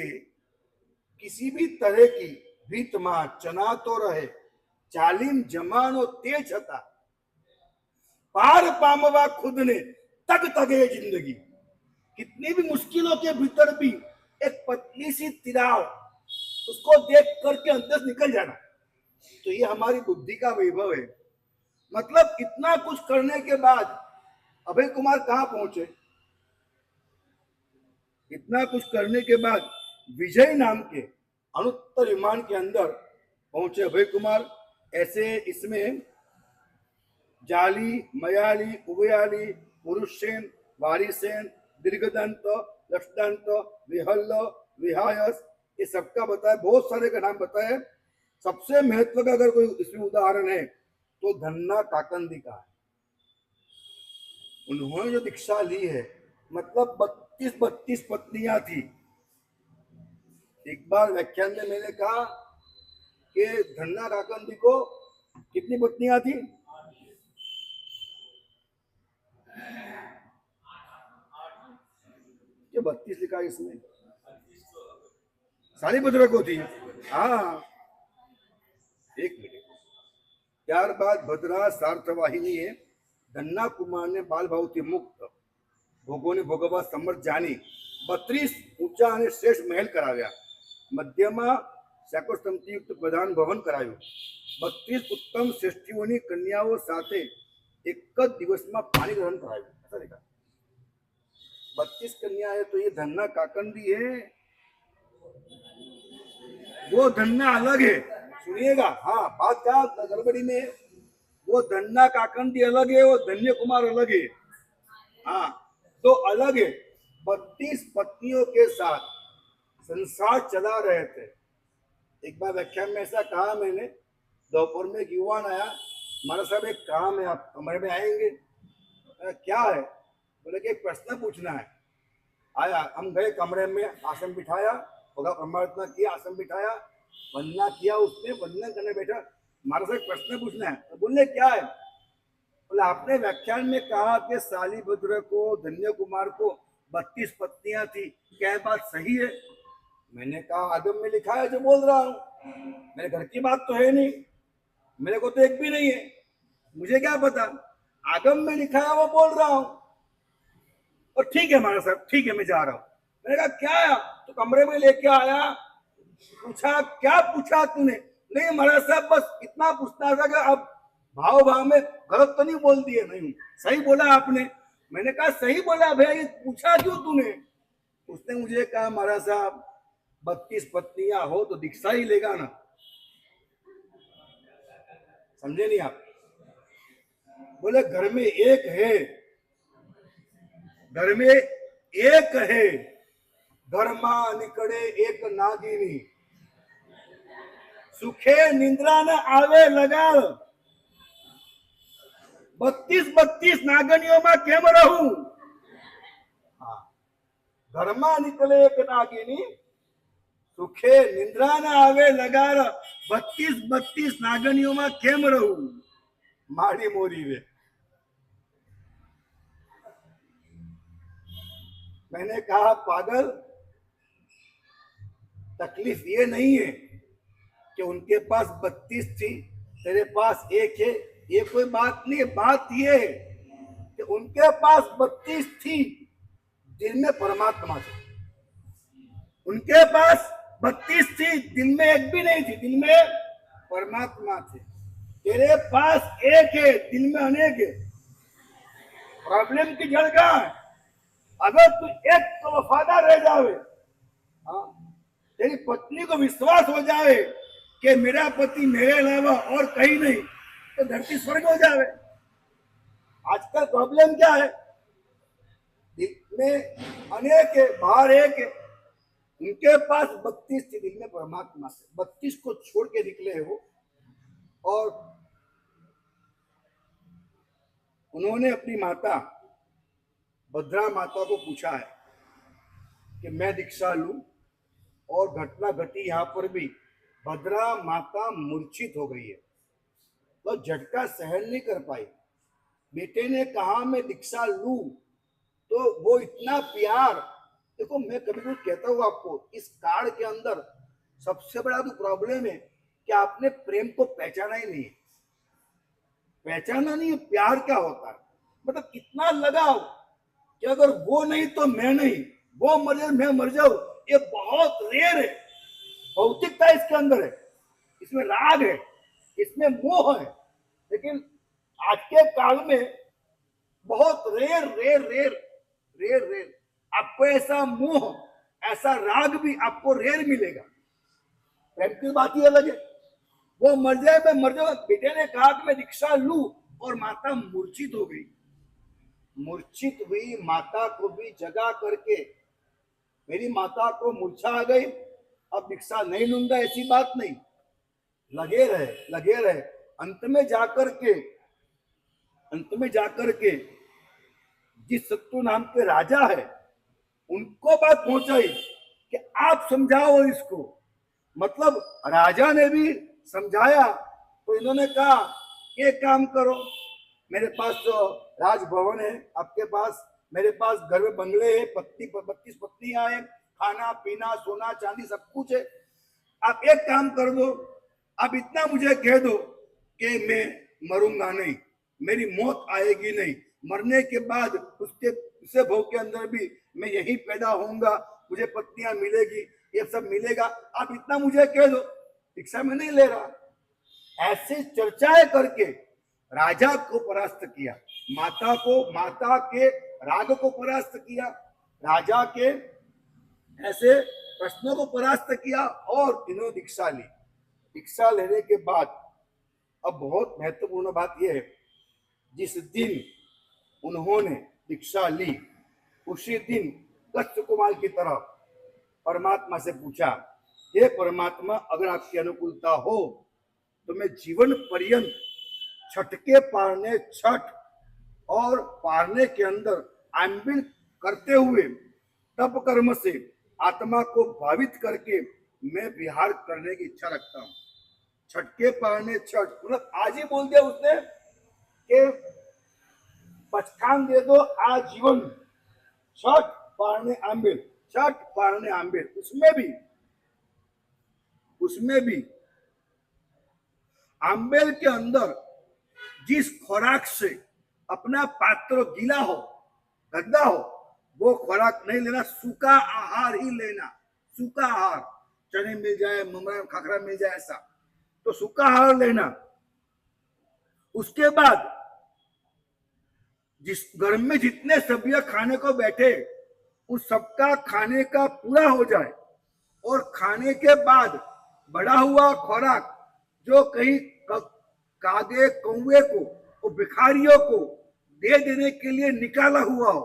किसी भी तरह की भीतमा चना तो रहे, चालीम जमानो तेज था, पार पामवा खुद ने तग तगे जिंदगी। कितनी भी मुश्किलों के भीतर भी एक पतली सी तिराव, उसको देख करके अंदर निकल जाना। तो ये हमारी बुद्धि का वैभव है। मतलब इतना कुछ करने के बाद अभय कुमार कहां पहुंचे? इतना कुछ करने के बाद विजय नाम के अनुत्तर विमान के अंदर पहुंचे अभय कुमार। ऐसे इसमें जाली, मयाली, उभयाली, पुरुषसेन, वारिसेन, दीर्घदंत, लक्षदंत, विहल्ल, विहायस, ये सबका बताया, बहुत सारे का नाम बताया। सबसे महत्व का अगर कोई इसमें उदाहरण है तो धन्ना काकंदी का है। उन्होंने जो दीक्षा ली है, मतलब 32 पत्नियां थी। एक बार व्याख्यान में मैंने कहा कि धन्ना काकंदी को कितनी पत्नियां थी? 32 लिखा इसमें, सालिभद्र को थी। हाँ, एक मिनट। ત્યારબાદ ભદ્રા સાર્થવાહિની એ ધન્ના કુમારને બાલ ભાવથી મુક્ત ભોગોને ભોગવવા સમર્થ જાણી 32 ઊંચા અને શ્રેષ્ઠ મહેલ કરાવ્યા. મધ્યમાં શાકોસ્તંભયુક્ત પ્રધાન ભવન કરાયું. 32 ઉત્તમ શ્રેષ્ઠીઓની કન્યાઓ સાથે એક જ દિવસમાં પાણી ગ્રહણ કરાયું. 32 कन्या है तो ये धन्ना काकंदी है, वो धन्ना अलग है। सुनिएगा, हाँ, बात क्या गड़बड़ी में, वो धन्ना काकंदी अलग है, वो धन्य कुमार अलग है। हाँ, तो अलग है। 32 पत्नियों के साथ संसार चला रहे थे। एक बार व्याख्यान में ऐसा कहा मैंने, दोपहर में एक युवान आया, हमारा साहब एक काम है, आप कमरे में आएंगे? क्या है? बोले कि एक प्रश्न पूछना है। आया, हम गए कमरे में, आसन बिठाया, होगा परमार्थना किया, आसन बिठाया, वंदना किया, उसने वंदन करने बैठा। हमारे से प्रश्न पूछना है। तो बोले क्या है? बोले आपने व्याख्यान में कहा कि सालिभद्र को, धन्य कुमार को 32 पत्नियां थी, क्या बात सही है? मैंने कहा आगम में लिखा है जो बोल रहा हूँ, मेरे घर की बात तो है नहीं, मेरे को तो एक भी नहीं है, मुझे क्या पता, आगम में लिखा है वो बोल रहा हूँ। और ठीक है हमारा साहब, ठीक है, मैं जा रहा हूँ। मैंने कहा क्या है? तो कमरे में लेके आया, पूछा क्या पूछा तूने? नहीं महाराज साहब, बस इतना पूछना था कि अब भाव भाव में गलत तो नहीं बोल दिए? नहीं, सही बोला आपने। मैंने कहा सही बोला भैया, ये पूछा क्यों तूने? उसने मुझे कहा महाराज साहब 32 पत्नियां हो तो दीक्षा ही लेगा ना। समझे नहीं आप? बोले घर में एक है, घर में एक है, घरमा निकड़े एक नागिनी, सुखे निंद्रा न आवे लगाड़, 32 नागणियों में केम रहूं? घरमा निकले एक नागिनी, सुखे निंद्रा न आवे लगाड़, 32 नागणियों में केम रहूं? माड़ी मोरी वे। मैंने कहा पागल, तकलीफ ये नहीं है कि उनके पास 32 थी, तेरे पास एक है, ये कोई बात नहीं है। बात ये है कि उनके पास 32 थी, दिल में परमात्मा थे। उनके पास 32 थी, दिल में एक भी नहीं थी, दिल में परमात्मा थे। तेरे पास एक है, दिल में अनेक है। प्रॉब्लम की जड़ कहां है? अगर तू एक तो वफादार रह जावे, हाँ, तेरी पत्नी को विश्वास हो जाए कि मेरा पति मेरे अलावा और कहीं नहीं, तो धरती स्वर्ग हो जावे। आजकल प्रॉब्लम क्या है? दिल में अनेक है, बाहर एक है। उनके पास 32 थी, दिल में परमात्मा से 32 को छोड़ के निकले हो। और उन्होंने अपनी माता भद्रा माता को पूछा है कि मैं दीक्षा लूं, और घटना घटी यहां पर भी, भद्रा माता मूर्छित हो गई है, तो झटका सहन नहीं कर पाई। बेटे ने कहा मैं दीक्षा लूं, तो वो इतना प्यार, देखो मैं कभी कभी कहता हूं आपको, इस काल के अंदर सबसे बड़ा तो प्रॉब्लम है कि आपने प्रेम को पहचाना ही नहीं, पहचाना नहीं प्यार क्या होता है। मतलब इतना लगाव कि अगर वो नहीं तो मैं नहीं, वो मर जाए मैं मर जाऊं, ये बहुत रेयर है। भौतिकता इसके अंदर है, इसमें राग है, इसमें मोह है, लेकिन आज के काल में बहुत rare rare rare rare rare आपको ऐसा मोह, ऐसा राग भी आपको रेयर मिलेगा। प्रेम की बात ही अलग है। वो मर जाए मैं मर जाऊं। बेटे ने कहा कि मैं दीक्षा लूं, और माता मूर्छित हो गई। मूर्छित हुई माता को भी जगा करके, मेरी माता को मूर्छा आ गई, अब दीक्षा नहीं लूंगा ऐसी बात नहीं, लगे रहे लगे रहे। अंत में जाकर के जिस सत्तू नाम के राजा है, उनको बात पहुंचाई कि आप समझाओ इसको। मतलब राजा ने भी समझाया, तो इन्होंने कहा एक काम करो, मेरे पास तो राजभवन है आपके पास, मेरे पास घर में बंगले है, 32 पत्नियां हैं, खाना पीना सोना चांदी सब कुछ है। आप एक काम कर दो, आप इतना मुझे कह दो कि मैं मरूंगा नहीं, मेरी मौत आएगी नहीं, मरने के बाद उसके भव के अंदर भी मैं यही पैदा होऊंगा, मुझे पत्नियां मिलेगी, ये सब मिलेगा, आप इतना मुझे कह दो। दीक्षा में नहीं ले रहा। ऐसे चर्चाएं करके राजा को परास्त किया, माता के राग को परास्त किया, राजा के ऐसे प्रश्नों को परास्त किया, और इन्होंने दीक्षा ली। दीक्षा लेने के बाद अब बहुत महत्वपूर्ण बात यह है, जिस दिन उन्होंने दीक्षा ली, उसी दिन कच्छ कुमार की तरह परमात्मा से पूछा, हे परमात्मा, अगर आपकी अनुकूलता हो तो मैं जीवन पर्यंत छठ के पारने, छठ और पारने के अंदर आंबिल करते हुए तप कर्म से आत्मा को भावित करके मैं विहार करने की इच्छा रखता हूं। छठ के पारने छठ, मतलब आज ही बोल दिया उसने कि पचखान दे दो आजीवन, छठ पारने आंबिल, छठ पारने आंबिल। उसमें भी आंबेल के अंदर जिस खुराक से अपना पात्र गीला हो, गंदा हो, वो खुराक नहीं लेना, सूखा आहार ही लेना। सूखा आहार, चने मिल जाए, ममरा खाखरा मिल जाए, ऐसा तो सूखा आहार लेना। उसके बाद जिस घर में जितने सब्जियां खाने को बैठे, उस सबका खाने का पूरा हो जाए, और खाने के बाद बड़ा हुआ खुराक जो कहीं कागे कौवे को और भिखारियों को दे देने के लिए निकाला हुआ हो,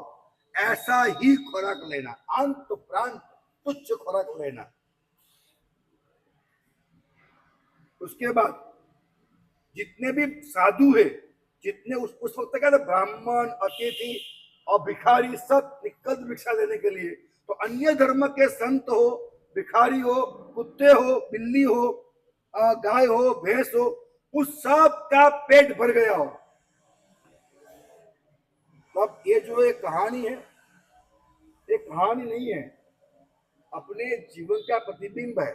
ऐसा ही खुराक लेना, अंत प्रांत तुच्छ खुराक लेना। उसके बाद जितने भी साधु है, जितने उस वक्त क्या था, ब्राह्मण, अतिथि और भिखारी, सब निकल भिक्षा लेने के लिए। तो अन्य धर्म के संत हो, भिखारी हो, कुत्ते हो, बिल्ली हो, गाय हो, भैंस हो, उस सब का पेट भर गया हो। अब ये जो एक कहानी है, एक कहानी नहीं है, अपने जीवन का प्रतिबिंब है।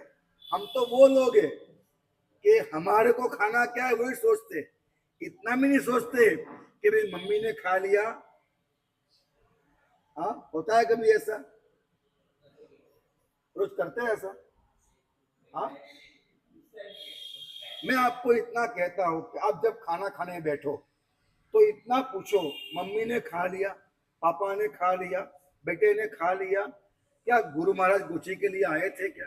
हम तो वो लोग हैं कि हमारे को खाना क्या है वही सोचते, इतना भी नहीं सोचते कि मेरी मम्मी ने खा लिया। हाँ, होता है कभी ऐसा? रोज करते हैं ऐसा? हाँ, मैं आपको इतना कहता हूं कि आप जब खाना खाने बैठो तो इतना पूछो, मम्मी ने खा लिया, पापा ने खा लिया, बेटे ने खा लिया, क्या गुरु महाराज गुची के लिए आए थे क्या?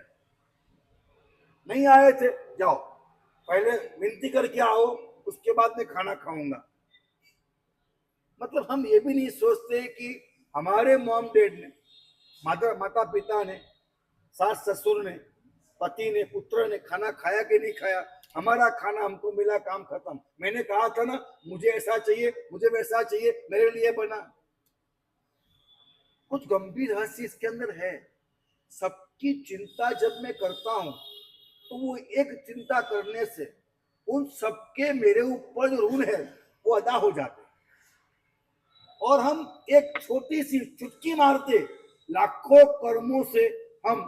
नहीं आए थे। जाओ पहले विनती करके आओ, उसके बाद मैं खाना खाऊंगा। मतलब हम ये भी नहीं सोचते कि हमारे मॉम डैड ने, माता पिता ने, सास ससुर ने, पति ने, पुत्र ने खाना खाया कि नहीं खाया। हमारा खाना हमको मिला, काम खत्म। मैंने कहा था ना, मुझे ऐसा चाहिए, मुझे वैसा चाहिए, मेरे लिए बना। कुछ गंभीर रहस्य इसके अंदर है। सबकी चिंता जब मैं करता हूं तो वो एक चिंता करने से उन सबके मेरे ऊपर जो ऋण है वो अदा हो जाते, और हम एक छोटी सी चुटकी मारते लाखों कर्मों से हम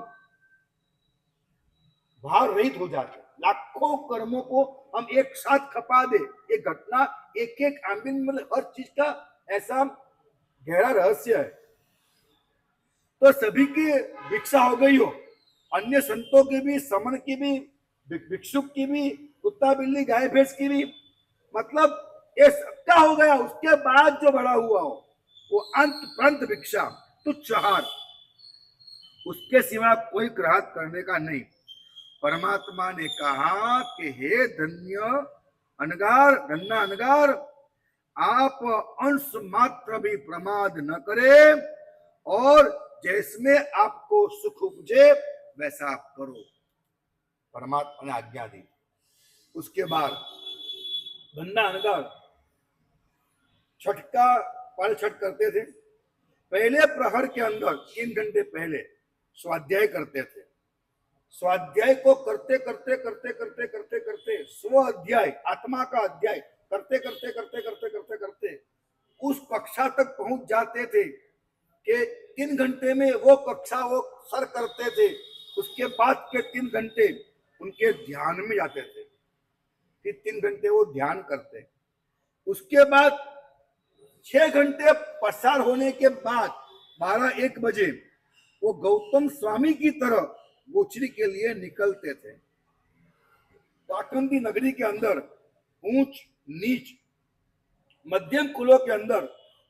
भार रहित हो जाते। लाखों कर्मों को हम एक साथ खपा दे। एक घटना, एक एक आमिन, मतलब हर चीज का ऐसा गहरा रहस्य है। तो सभी की भिक्षा हो गई हो, अन्य संतों की भी, समन की भी, भिक्षुक की भी, कुत्ता बिल्ली गाय भैंस की भी, मतलब ये सबका हो गया। उसके बाद जो बड़ा हुआ हो वो अंत प्रंत भिक्षा, तुच्छ आहार, उसके सिवा कोई ग्राहक करने का नहीं। परमात्मा ने कहा कि हे धन्य अनगार, धन्ना अनगार, आप अंश मात्र भी प्रमाद न करें, और जिसमें आपको सुख उपजे वैसा आप करो। परमात्मा ने आज्ञा दी। उसके बाद धन्ना अनगार छठ का पाल छठ करते थे। पहले प्रहर के अंदर 3 घंटे पहले स्वाध्याय करते थे। स्वाध्याय को करते करते करते करते करते करते स्व अध्याय, आत्मा का अध्याय करते करते करते करते करते करते उस कक्षा तक पहुंच जाते थे कि 3 घंटे में वो कक्षा वो सर करते थे। उसके बाद के 3 घंटे उनके ध्यान में जाते थे। फिर 3 घंटे वो ध्यान करते। उसके बाद 6 घंटे पसार होने के बाद 12-1 बजे वो गौतम स्वामी की तरह गोचरी के लिए निकलते थे। काकंदी नगरी के अंदर ऊंच नीच मध्यम कुलों के अंदर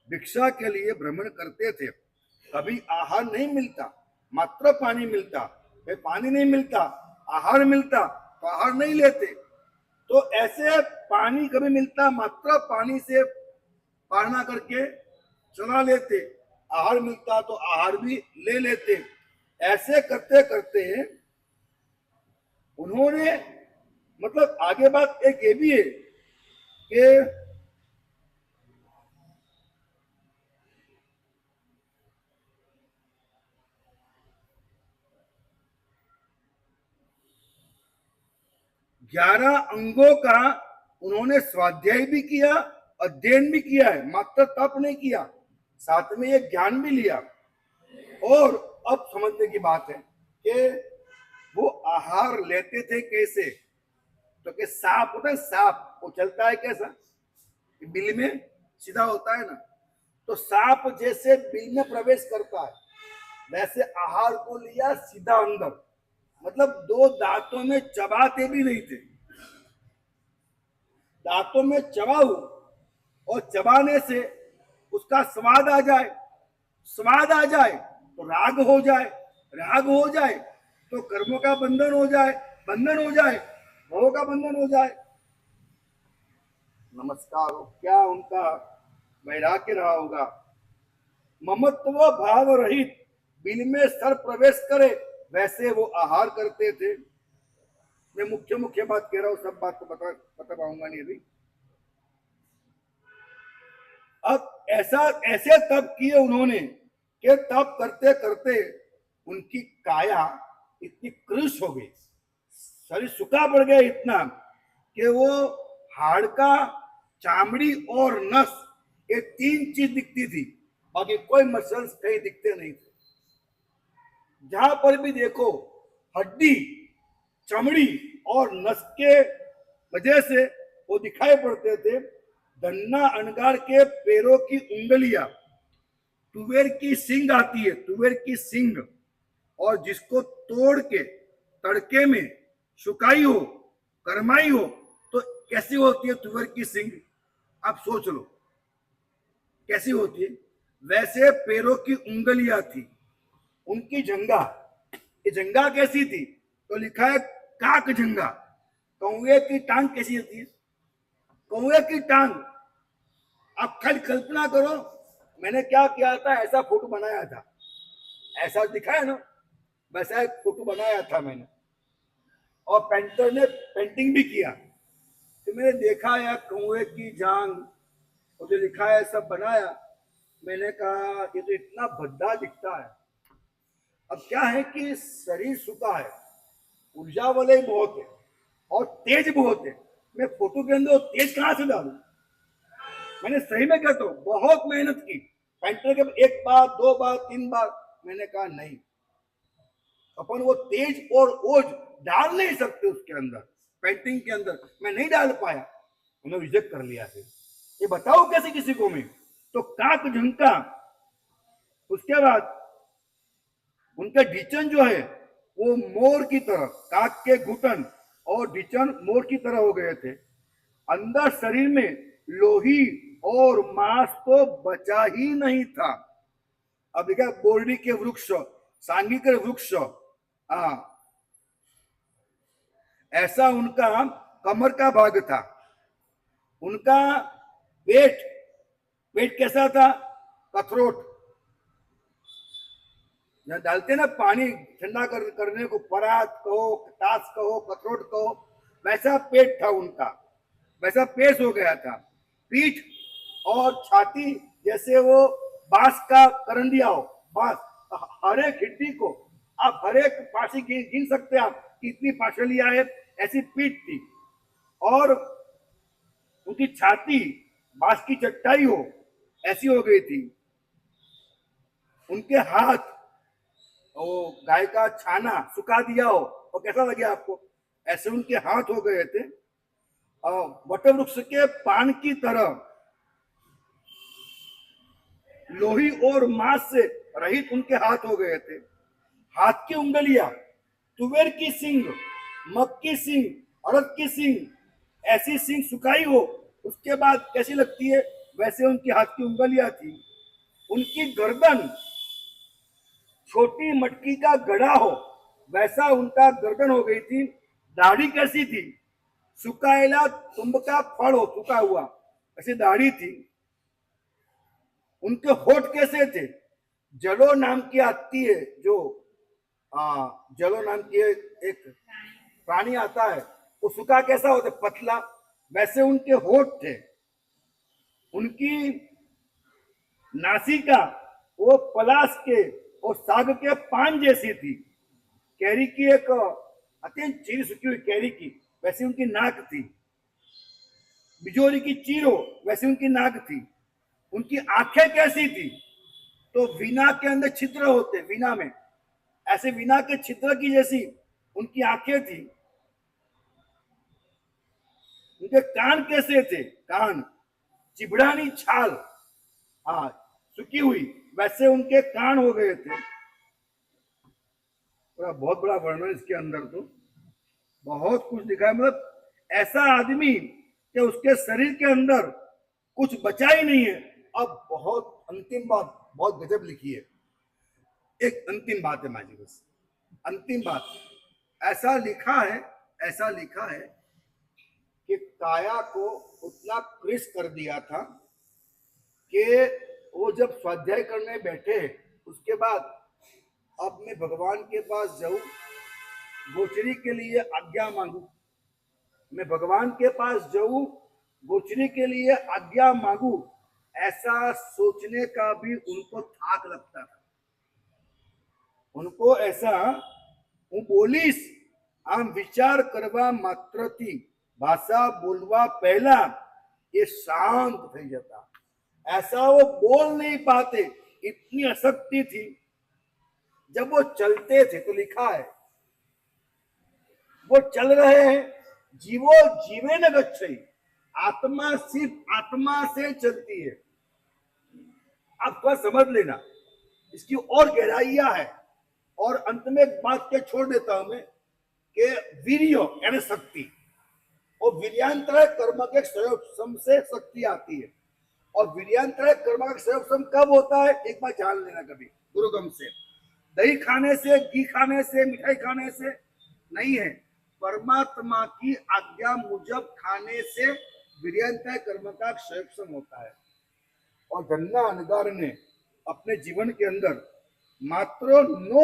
भिक्षा के लिए भ्रमण करते थे। कभी आहार नहीं मिलता, मात्र पानी मिलता। पानी नहीं मिलता, आहार मिलता तो आहार नहीं लेते। तो ऐसे पानी कभी मिलता, मात्र पानी से पारना करके चला लेते। आहार मिलता तो आहार भी ले लेते। ऐसे करते करते उन्होंने, मतलब आगे बात एक ये भी है कि ग्यारह अंगों का उन्होंने स्वाध्याय भी किया, अध्ययन भी किया है, मात्र तप नहीं किया, साथ में ये ज्ञान भी लिया। और अब समझने की बात है कि वो आहार लेते थे कैसे। तो कि सांप होता है, सांप वो चलता है कैसा, बिल में सीधा होता है ना। तो सांप जैसे बिल में प्रवेश करता है, वैसे आहार को लिया सीधा अंदर। मतलब 2 दांतों में चबाते भी नहीं थे। दांतों में चबाओ और चबाने से उसका स्वाद आ जाए, स्वाद आ जाए तो राग हो जाए, राग हो जाए तो कर्मों का बंधन हो जाए, बंधन हो जाए भवों का बंधन हो जाए। नमस्कार हो, क्या उनका वैराग्य रहा होगा। ममत्व भाव रहित बिल में सर प्रवेश करे वैसे वो आहार करते थे। मैं मुख्य मुख्य बात कह रहा हूं, सब बात तो बता पाऊंगा नहीं अभी। अब ऐसा ऐसे तप किए उन्होंने कि तप करते करते उनकी काया इतनी कृश हो गई, शरीर सूखा पड़ गया इतना कि वो हाड़का, चामड़ी और नस, ये तीन चीज दिखती थी, बाकी कोई मसल्स कहीं दिखते नहीं थे। जहां पर भी देखो हड्डी, चमड़ी और नस के वजह से वो दिखाई पड़ते थे। धन्ना अनगार के पैरों की उंगलियां, तुवेर की सिंग आती है, तुवेर की सिंग, और जिसको तोड़ के तड़के में सुखाई हो, करमाई हो, तो कैसी होती है तुवेर की सिंग, आप सोच लो कैसी होती है। वैसे पैरों की उंगलियां थी। उनकी जंगा, ये जंगा कैसी थी, तो लिखा है काक जंगा। कौवे की टांग कैसी होती है, कौवे की टांग। आप खाली कल्पना करो, मैंने क्या किया था, ऐसा फोटो बनाया था, ऐसा दिखा है ना, वैसा एक फोटो बनाया था मैंने, और पेंटर ने पेंटिंग भी किया। तो मैंने देखा यार कौवे की जांग और जो लिखा है सब बनाया। मैंने कहा ये तो इतना भद्दा दिखता है। अब क्या है कि शरीर सूखा है, ऊर्जा वाले बहुत है और तेज बहुत है। मैं फोटो के अंदर तेज कहां से डालू। मैंने सही में कहता हूँ बहुत मेहनत की, पेंटर के एक बार, दो बार, तीन बार। मैंने कहा नहीं, अपन वो तेज और ओज डाल नहीं सकते उसके अंदर, पेंटिंग के अंदर मैं नहीं डाल पाया, उन्होंने रिजेक्ट कर लिया। फिर ये बताओ कैसे किसी को मैं। तो काक झंका, उसके बाद उनका ढिचन जो है वो मोर की तरह, काक के घुटन और ढिचन मोर की तरह हो गए थे। अंदर शरीर में लोही और मांस तो बचा ही नहीं था। अब देखा बोर्डी के वृक्ष, सांगी के वृक्ष, ऐसा उनका कमर का भाग था। उनका पेट, पेट कैसा था, कथरोट, डालते ना पानी ठंडा करने को, परात कहो, ताश कहो, कथरोट कहो, वैसा पेट था उनका, वैसा पेश हो गया था। पीठ और छाती जैसे वो बांस का करंदिया हो, बांस, हर एक हिड्डी को आप हर एक पाशी गिन सकते हैं आप कितनी पाशलियां है, ऐसी पीठ थी। और उनकी छाती बांस की चट्टाई हो, ऐसी हो गई थी। उनके हाथ, वो गाय का छाना सुखा दिया हो और कैसा लगे आपको, ऐसे उनके हाथ हो गए थे। वटवृक्ष के पान की तरह लोही और मांस से रहित उनके हाथ हो गए थे। हाथ की उंगलियां तुवेर की सींग, मग की सींग, अड़द की सींग, ऐसी सींग सुखाई हो उसके बाद कैसी लगती है, वैसे उनकी हाथ की उंगलियां थी। उनकी गर्दन छोटी मटकी का गड़ा हो वैसा उनका गर्दन हो गई थी। दाढ़ी कैसी थी, सुखाएला तुम्ब का फल हो, सूखा हुआ, ऐसी दाढ़ी थी। उनके होठ कैसे थे, जलो नाम की आती है जो, जलो नाम की एक प्राणी आता है, वो सूखा कैसा होता है, पतला, वैसे उनके होठ थे। उनकी नासिका वो पलाश के और साग के पान जैसी थी। कैरी की एक अत्यंत चीर सुखी हुई कैरी की वैसी उनकी नाक थी। बिजोरी की चीर हो वैसी उनकी नाक थी। उनकी आंखें कैसी थी, तो वीणा के अंदर छिद्र होते, वीणा में ऐसे वीणा के छिद्र की जैसी उनकी आंखें थी। उनके कान कैसे थे, कान चिबड़ानी छाल, सुखी हुई, वैसे उनके कान हो गए थे। बहुत बड़ा वर्णन इसके अंदर, तो बहुत कुछ दिखाया। मतलब ऐसा आदमी कि उसके शरीर के अंदर कुछ बचा ही नहीं है। अब बहुत अंतिम बात, बहुत गजब लिखी है, एक अंतिम बात है माजी, बस अंतिम बात। ऐसा लिखा है, ऐसा लिखा है कि काया को उतना क्रिस कर दिया था कि वो जब स्वाध्याय करने बैठे उसके बाद अब मैं भगवान के पास जाऊं, गोचरी के लिए आज्ञा मांगू, मैं भगवान के पास जाऊं, गोचरी के लिए आज्ञा मांगू, ऐसा सोचने का भी उनको थाक लगता था। उनको ऐसा હું બોલીશ આમ વિચાર કરવા માત્રથી ભાષા બોલવા પહેલા ये शांत થઈ જતા। ऐसा वो बोल नहीं पाते, इतनी आसक्ति थी। जब वो चलते थे तो लिखा है वो चल रहे हैं, जीवो जीवे न गच्छति, आत्मा सिर्फ आत्मा से चलती है। आप थोड़ा समझ लेना, इसकी और गहराइयां है। और अंत में एक बात के छोड़ देता हूं मैं कि वीर्य यानी शक्ति और वीर्यांतर कर्म के संयोग से शक्ति आती है। और वीर्यांतर कर्म का संयोग कब होता है, एक बार जान लेना कभी गुरुगम से। दही खाने से, घी खाने से, मिठाई खाने से नहीं है, परमात्मा की आज्ञा मुजब खाने से वीर्यांतर कर्म का संयोग होता है। और गन्ना अनगार ने अपने जीवन के अंदर मात्र 9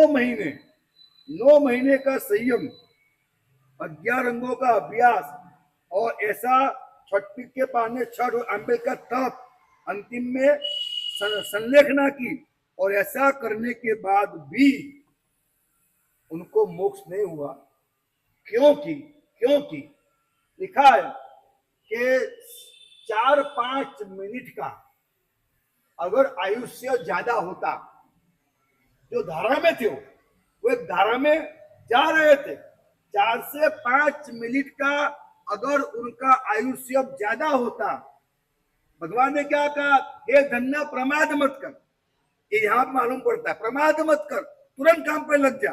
महीने का संयम, 11 अंगों का अभ्यास और ऐसा छठ के पाने, छठ और आंबे का तप, अंतिम में संलेखना की। और ऐसा करने के बाद भी उनको मोक्ष नहीं हुआ। क्योंकि लिखा है कि 4-5 मिनट का अगर आयुष्य ज्यादा होता, जो धारा में थे वो एक धारा में जा रहे थे, 4 से 5 मिनट का अगर उनका आयुष्य ज्यादा होता, भगवान ने क्या कहा, हे धन्ना प्रमाद मत कर। ये यहां मालूम पड़ता है, प्रमाद मत कर, तुरंत काम पे लग जा।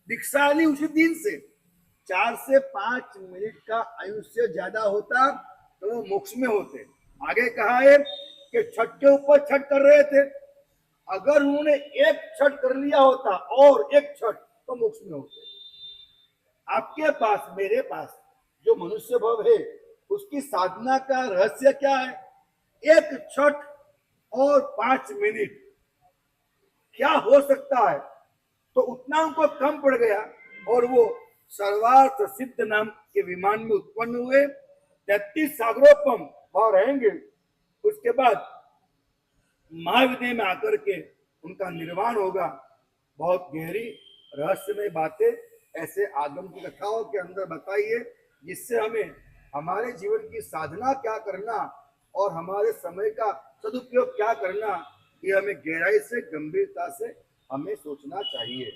दीक्षा ली उसी दिन से। 4 से 5 मिनट का आयुष्य ज्यादा होता तो वो मोक्ष में होते। आगे कहा है कि छठ के ऊपर छठ कर रहे थे, अगर उन्होंने एक छठ कर लिया होता और एक छठ तो मोक्ष में होते। आपके पास, मेरे पास जो मनुष्य भव है, उसकी साधना का रहस्य क्या है? एक छठ और 5 मिनट क्या हो सकता है? तो उतना उनको कम पड़ गया और वो सर्वार्थ सिद्ध नाम के विमान में उत्पन्न हुए। 33 सागरोपम वहां रहेंगे, उसके बाद महाविद्य में आकर के उनका निर्वाण होगा। बहुत गहरी रहस्यमय बातें ऐसे आगम की कथाओं के अंदर बताइए, जिससे हमें हमारे जीवन की साधना क्या करना और हमारे समय का सदुपयोग क्या करना, ये हमें गहराई से, गंभीरता से हमें सोचना चाहिए।